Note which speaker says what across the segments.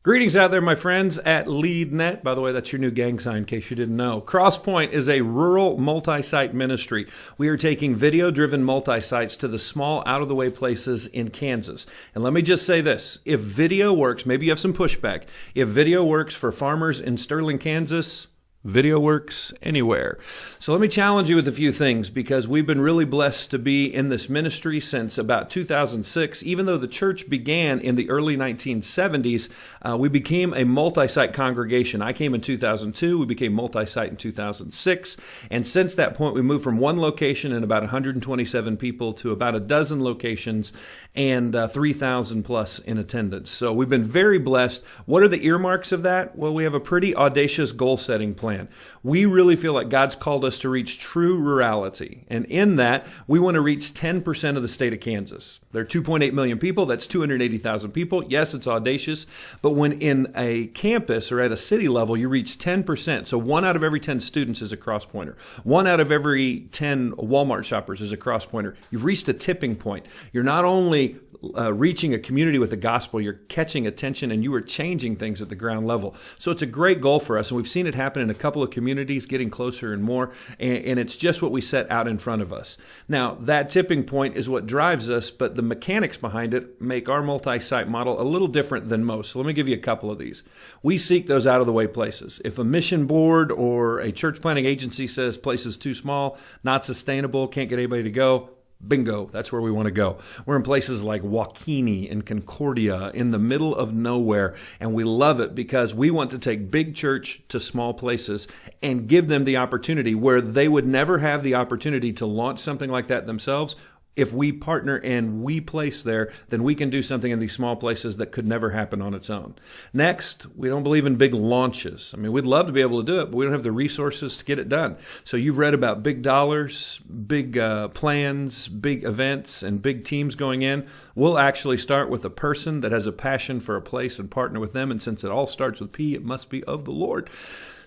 Speaker 1: Greetings out there, my friends at LeadNet. By the way, that's your new gang sign in case you didn't know. Crosspoint is a rural multi-site ministry. We are taking video-driven multi-sites to the small, out-of-the-way places in Kansas. And let me just say this. If video works, maybe you have some pushback. If video works for farmers in Sterling, Kansas, video works anywhere. So let me challenge you with a few things because we've been really blessed to be in this ministry since about 2006. Even though the church began in the early 1970s, we became a multi-site congregation. I came in 2002. We became multi-site in 2006. And since that point, we moved from one location and about 127 people to about a dozen locations and 3,000 plus in attendance. So we've been very blessed. What are the earmarks of that? Well, we have a pretty audacious goal-setting plan. We really feel like God's called us to reach true rurality. And in that, we want to reach 10% of the state of Kansas. There are 2.8 million people. That's 280,000 people. Yes, it's audacious. But when in a campus or at a city level, you reach 10%. So 1 out of every 10 students is a cross-pointer. 1 out of every 10 Walmart shoppers is a cross-pointer. You've reached a tipping point. You're not only reaching a community with the gospel, you're catching attention and you are changing things at the ground level. So it's a great goal for us. And we've seen it happen in a couple of communities, getting closer and more. And it's just what we set out in front of us. Now, that tipping point is what drives us, but the mechanics behind it make our multi-site model a little different than most. So let me give you a couple of these. We seek those out of the way places. If a mission board or a church planning agency says place is too small, not sustainable, can't get anybody to go, bingo, that's where we want to go. We're in places like Waukene and Concordia in the middle of nowhere, and we love it because we want to take big church to small places and give them the opportunity where they would never have the opportunity to launch something like that themselves. If we partner and we place there, then we can do something in these small places that could never happen on its own. Next, we don't believe in big launches. I mean, we'd love to be able to do it, but we don't have the resources to get it done. So you've read about big dollars, big plans, big events, and big teams going in. We'll actually start with a person that has a passion for a place and partner with them. And since it all starts with P, it must be of the Lord.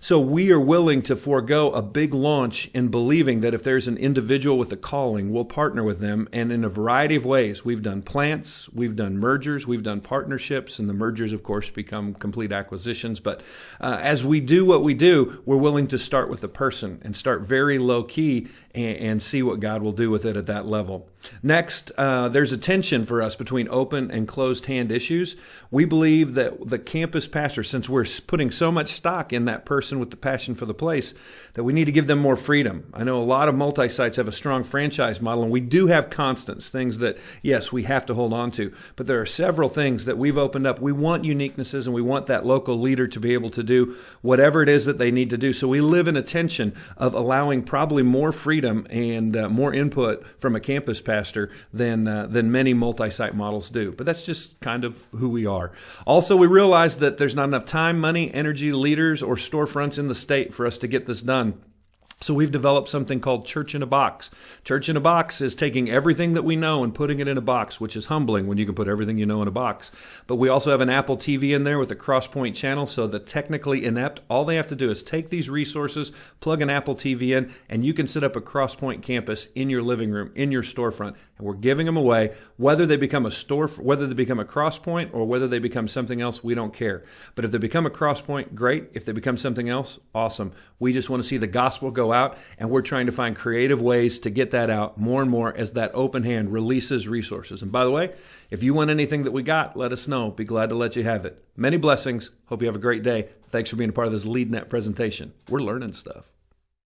Speaker 1: So we are willing to forego a big launch in believing that if there's an individual with a calling, we'll partner with them. And in a variety of ways, we've done plants, we've done mergers, we've done partnerships, and the mergers, of course, become complete acquisitions. But as we do what we do, we're willing to start with a person and start very low key and see what God will do with it at that level. Next, there's a tension for us between open and closed hand issues. We believe that the campus pastor, since we're putting so much stock in that person with the passion for the place, that we need to give them more freedom. I know a lot of multi-sites have a strong franchise model, and we do have constants, things that, yes, we have to hold on to. But there are several things that we've opened up. We want uniquenesses, and we want that local leader to be able to do whatever it is that they need to do. So we live in a tension of allowing probably more freedom and more input from a campus pastor than many multi-site models do. But that's just kind of who we are. Also, we realize that there's not enough time, money, energy, leaders, or storefronts in the state for us to get this done. So we've developed something called Church in a Box. Church in a Box is taking everything that we know and putting it in a box, which is humbling when you can put everything you know in a box. But we also have an Apple TV in there with a Crosspoint channel, so the technically inept, all they have to do is take these resources, plug an Apple TV in, and you can set up a Crosspoint campus in your living room, in your storefront. And we're giving them away. Whether they become a store, whether they become a Crosspoint, or whether they become something else, we don't care. But if they become a Crosspoint, great. If they become something else, awesome. We just want to see the gospel go out, and we're trying to find creative ways to get that out more and more as that open hand releases resources. And by the way, if you want anything that we got, let us know. Be glad to let you have it. Many blessings. Hope you have a great day. Thanks for being a part of this LeadNet presentation. We're learning stuff.